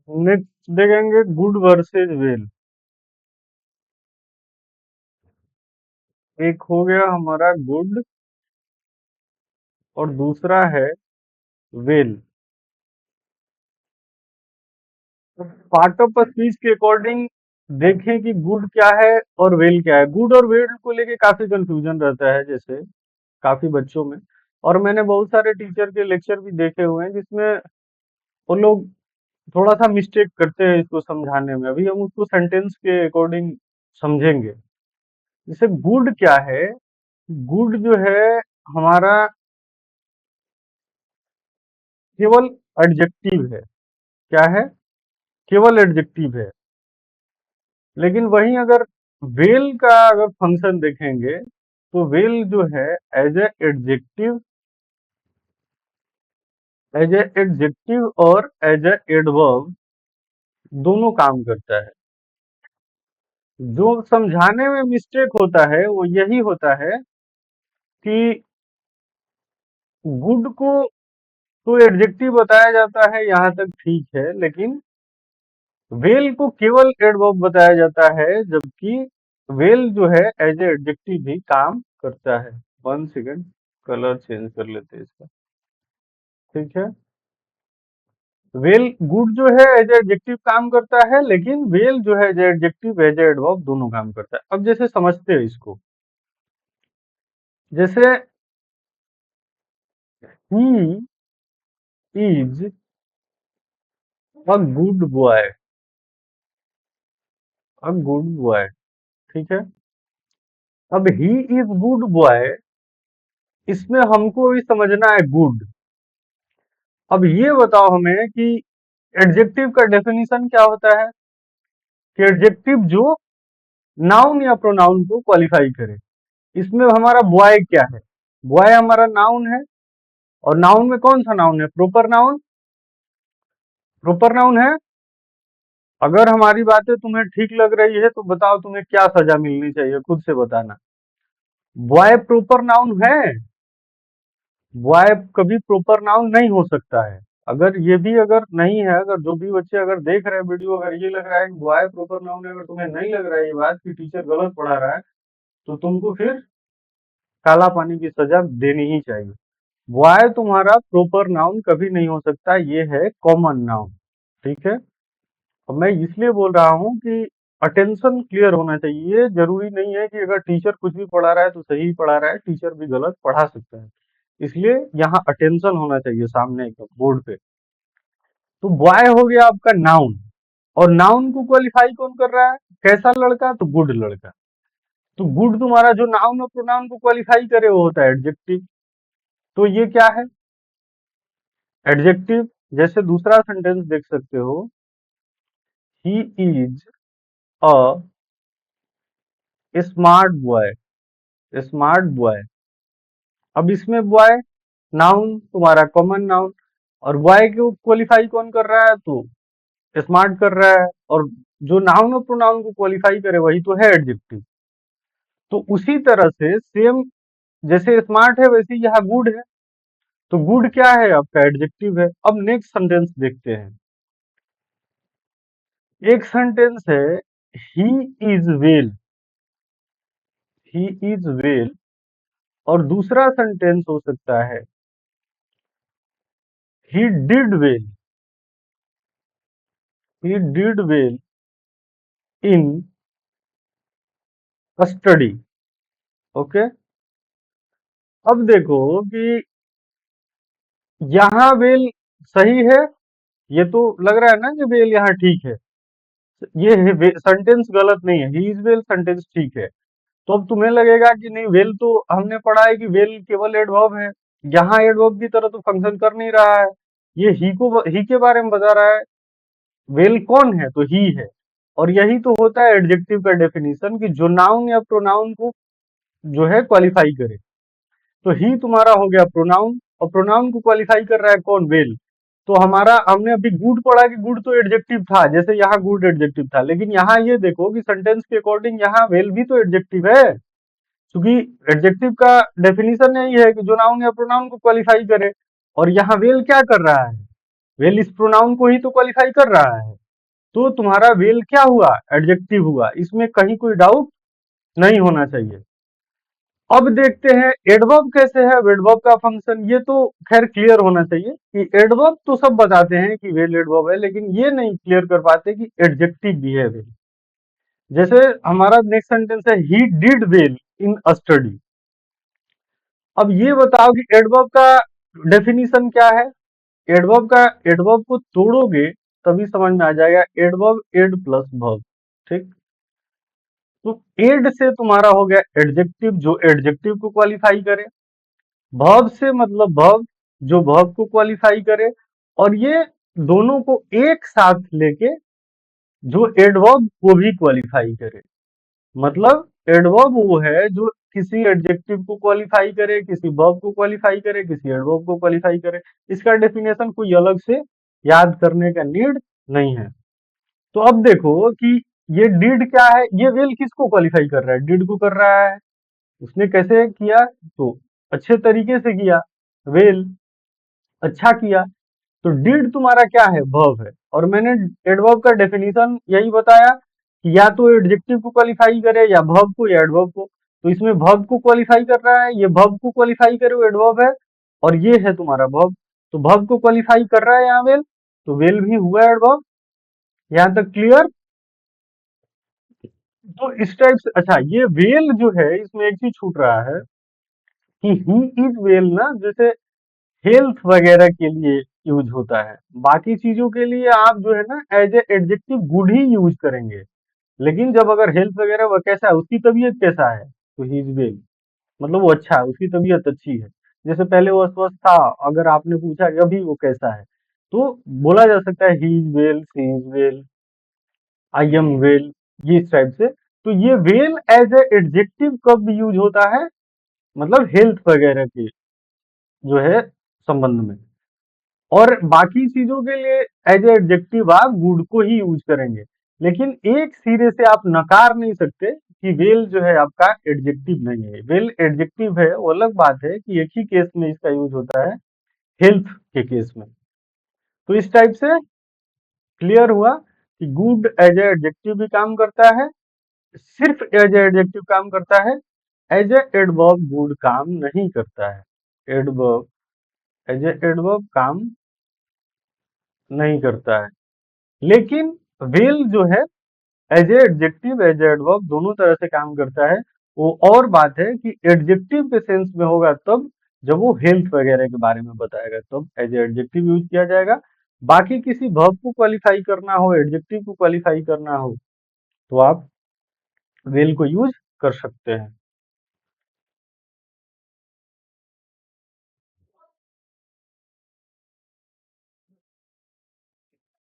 Next देखेंगे good versus well. एक हो गया हमारा गुड और दूसरा है वेल। तो पार्ट ऑफ स्पीच के अकॉर्डिंग देखें कि गुड क्या है और वेल क्या है। गुड और वेल को लेके काफी कंफ्यूजन रहता है, जैसे काफी बच्चों में। और मैंने बहुत सारे टीचर के लेक्चर भी देखे हुए हैं जिसमें वो लोग थोड़ा सा मिस्टेक करते हैं इसको समझाने में। अभी हम उसको सेंटेंस के अकॉर्डिंग समझेंगे। जैसे गुड क्या है? गुड जो है हमारा केवल एडजेक्टिव है। क्या है? केवल एडजेक्टिव है। लेकिन वहीं अगर वेल का अगर फंक्शन देखेंगे तो वेल जो है एज ए एडजेक्टिव, और एज ए एडवर्ब दोनों काम करता है। जो समझाने में मिस्टेक होता है वो यही होता है कि गुड को तो एडजेक्टिव बताया जाता है, यहाँ तक ठीक है, लेकिन वेल को केवल एडवर्ब बताया जाता है, जबकि वेल जो है एज ए एडजेक्टिव भी काम करता है। 1 सेकेंड, कलर चेंज कर लेते हैं इसका। ठीक है। वेल गुड जो है एज ए एडजेक्टिव काम करता है, लेकिन वेल जो है as a adjective as a adverb दोनों काम करता है। अब जैसे समझते हैं इसको, जैसे he is a good boy. A good boy, ठीक है। अब ही इज गुड बॉय, इसमें हमको भी समझना है गुड। अब ये बताओ हमें कि एडजेक्टिव का डेफिनेशन क्या होता है? कि एडजेक्टिव जो नाउन या प्रोनाउन को क्वालिफाई करे। इसमें हमारा बॉय क्या है? बॉय हमारा नाउन है। और नाउन में कौन सा नाउन है? Proper noun. प्रॉपर नाउन है। अगर हमारी बातें तुम्हें ठीक लग रही है तो बताओ तुम्हें क्या सजा मिलनी चाहिए, खुद से बताना। बॉय प्रॉपर नाउन है? बॉय कभी प्रॉपर नाउन नहीं हो सकता है। अगर ये भी अगर नहीं है, अगर जो भी बच्चे अगर देख रहे हैं वीडियो, अगर ये लग रहा है कि बॉय प्रॉपर नाउन है, अगर तुम्हें नहीं लग रहा है ये बात कि टीचर गलत पढ़ा रहा है, तो तुमको फिर काला पानी की सजा देनी ही चाहिए। बॉय तुम्हारा प्रॉपर नाउन कभी नहीं हो सकता, ये है कॉमन नाउन। ठीक है। अब मैं इसलिए बोल रहा हूँ कि अटेंशन क्लियर होना चाहिए। ये जरूरी नहीं है कि अगर टीचर कुछ भी पढ़ा रहा है तो सही पढ़ा रहा है, टीचर भी गलत पढ़ा सकता है। इसलिए यहाँ अटेंशन होना चाहिए सामने बोर्ड पे। तो बॉय हो गया आपका नाउन। और नाउन को क्वालिफाई कौन कर रहा है? कैसा लड़का? तो गुड लड़का। तो गुड तुम्हारा जो नाउन और प्रोनाउन को क्वालिफाई करे वो होता है एडजेक्टिव। तो ये क्या है? एडजेक्टिव। जैसे दूसरा सेंटेंस देख सकते हो, he is a smart boy. Smart boy. अब इसमें बॉय नाउन तुम्हारा कॉमन नाउन, और बॉय को क्वालिफाई कौन कर रहा है? तो स्मार्ट कर रहा है। और जो नाउन और प्रोनाउन को क्वालिफाई करे वही तो है एडजेक्टिव। तो उसी तरह से सेम, जैसे स्मार्ट है वैसे ही यहाँ गुड है। तो गुड क्या है? आपका एडजेक्टिव है। अब नेक्स्ट सेंटेंस देखते हैं। एक सेंटेंस है he is well. He is well. और दूसरा सेंटेंस हो सकता है he did well. He did well in study. Okay. अब देखो कि यहाँ वेल सही है। ये तो लग रहा है ना कि वेल यहाँ ठीक है। ये सेंटेंस गलत नहीं है, ही इज वेल सेंटेंस ठीक है। तो अब तुम्हें लगेगा कि नहीं, वेल तो हमने पढ़ा है कि वेल केवल एडवर्ब है, यहाँ एडवर्ब की तरह तो फंक्शन कर नहीं रहा है। ये ही के बारे में बता रहा है। वेल कौन है? तो ही है। और यही तो होता है एडजेक्टिव का डेफिनेशन, कि जो नाउन या प्रोनाउन को जो है क्वालिफाई करे। तो ही तुम्हारा हो गया प्रोनाउन, और प्रोनाउन को क्वालिफाई कर रहा है कौन? वेल। तो हमारा हमने अभी गुड पढ़ा कि गुड तो एडजेक्टिव था, जैसे यहाँ गुड एडजेक्टिव था, लेकिन यहाँ ये देखो कि सेंटेंस के अकॉर्डिंग यहाँ वेल भी तो एडजेक्टिव है। क्योंकि एडजेक्टिव का डेफिनेशन यही है कि जो नाउन या प्रोनाउन को क्वालिफाई करे। और यहाँ वेल क्या कर रहा है? वेल इस प्रोनाउन को ही तो क्वालिफाई कर रहा है, तो तुम्हारा वेल क्या हुआ, एडजेक्टिव हुआ, इसमें कहीं कोई डाउट नहीं होना चाहिए। अब देखते हैं एडवर्ब कैसे है, एडवर्ब का फंक्शन, ये तो खैर क्लियर होना चाहिए कि एडवर्ब तो सब बताते हैं कि वेल एडवर्ब है, लेकिन ये नहीं क्लियर कर पाते कि एडजेक्टिव भी है वेल। जैसे हमारा नेक्स्ट सेंटेंस है he did well in study. अब ये बताओ कि एडवर्ब का डेफिनेशन क्या है। एडवर्ब का, एडवर्ब को तोड़ोगे तभी समझ में आ जाएगा। एडवर्ब एड प्लस वर्ब, ठीक। तो एड से तुम्हारा हो गया एडजेक्टिव, जो एडजेक्टिव को क्वालिफाई करे। वर्ब से मतलब वर्ब, जो वर्ब को क्वालिफाई करे। और ये दोनों को एक साथ लेके जो एडवर्ब को भी क्वालिफाई करे। मतलब एडवर्ब वो है जो किसी एडजेक्टिव को क्वालिफाई करे, किसी वर्ब को क्वालिफाई करे, किसी एडवर्ब को क्वालिफाई करे। इसका डेफिनेशन कोई अलग से याद करने का नीड नहीं है। तो अब देखो कि ये डिड क्या है, ये वेल किसको क्वालिफाई कर रहा है, डिड को कर रहा है। उसने कैसे किया, तो अच्छे तरीके से किया, वेल अच्छा किया। तो डिड तुम्हारा क्या है, वर्ब है। और मैंने एडवर्ब का डेफिनेशन यही बताया कि या तो एडजेक्टिव को क्वालिफाई करे, या वर्ब को, या एडवर्ब को। तो इसमें वर्ब को क्वालिफाई कर रहा है, ये वर्ब को क्वालिफाई करे वो एडवर्ब है, और ये है तुम्हारा वर्ब। तो वर्ब को क्वालिफाई कर रहा है यहाँ वेल, तो वेल भी हुआ एडवर्ब। यहाँ तक क्लियर। तो इस टाइप से, अच्छा ये वेल जो है इसमें एक चीज छूट रहा है कि ही इज वेल ना, जैसे हेल्थ वगैरह के लिए यूज होता है। बाकी चीजों के लिए आप जो है ना एज ए एडजेक्टिव गुड ही यूज करेंगे। लेकिन जब अगर हेल्थ वगैरह, वह कैसा है, उसकी तबीयत कैसा है, तो ही इज वेल, मतलब वो अच्छा है, उसकी तबीयत अच्छी है। जैसे पहले वो अस्वस्थ था, अगर आपने पूछा कि अभी वो कैसा है, तो बोला जा सकता है he is well, she is well, I am well, ये इस टाइप से। तो ये वेल एज ए एडजेक्टिव कब यूज होता है, मतलब हेल्थ वगैरह के जो है संबंध में। और बाकी चीजों के लिए एज ए एडजेक्टिव आप गुड को ही यूज करेंगे। लेकिन एक सिरे से आप नकार नहीं सकते कि वेल जो है आपका एडजेक्टिव नहीं है। वेल एडजेक्टिव है, वो अलग बात है कि एक ही केस में इसका यूज होता है, हेल्थ के केस में। तो इस टाइप से क्लियर हुआ कि गुड एज ए एडजेक्टिव भी काम करता है, सिर्फ एज ए एडजेक्टिव काम करता है, एज ए एडवर्ब गुड काम नहीं करता है। एडवर्ब एज ए एडवर्ब काम नहीं करता है। लेकिन वेल जो है as a adjective, as a adverb दोनों तरह से काम करता है। वो और बात है कि एडजेक्टिव के सेंस में होगा तब जब वो हेल्थ वगैरह के बारे में बताएगा, तब एज ए एडजेक्टिव यूज किया जाएगा। बाकी किसी वर्ब को क्वालिफाई करना हो, एडजेक्टिव को क्वालिफाई करना हो, तो आप वेल को यूज कर सकते हैं।